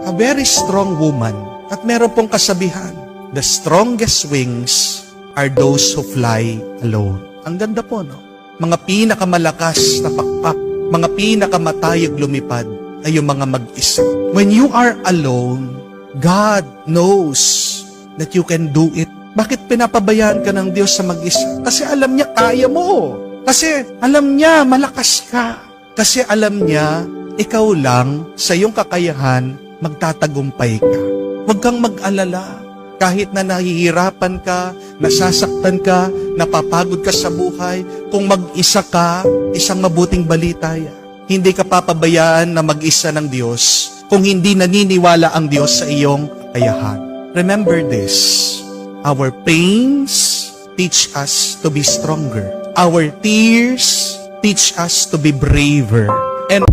a very strong woman. At meron pong kasabihan, the strongest wings are those who fly alone. Ang ganda po, no? Mga pinakamalakas na pakpak, mga pinakamatayag lumipad ay yung mga mag-isa. When you are alone, God knows that you can do it. Bakit pinapabayaan ka ng Diyos sa mag-isa? Kasi alam niya kaya mo. Kasi alam niya malakas ka. Kasi alam niya ikaw lang sa iyong kakayahan magtatagumpay ka. Huwag kang mag-alala. Kahit na nahihirapan ka, nasasaktan ka, napapagod ka sa buhay, kung mag-isa ka, isang mabuting balita yan. Hindi ka papabayaan na mag-isa ng Diyos kung hindi naniniwala ang Diyos sa iyong kakayahan. Remember this, our pains teach us to be stronger. Our tears teach us to be braver. And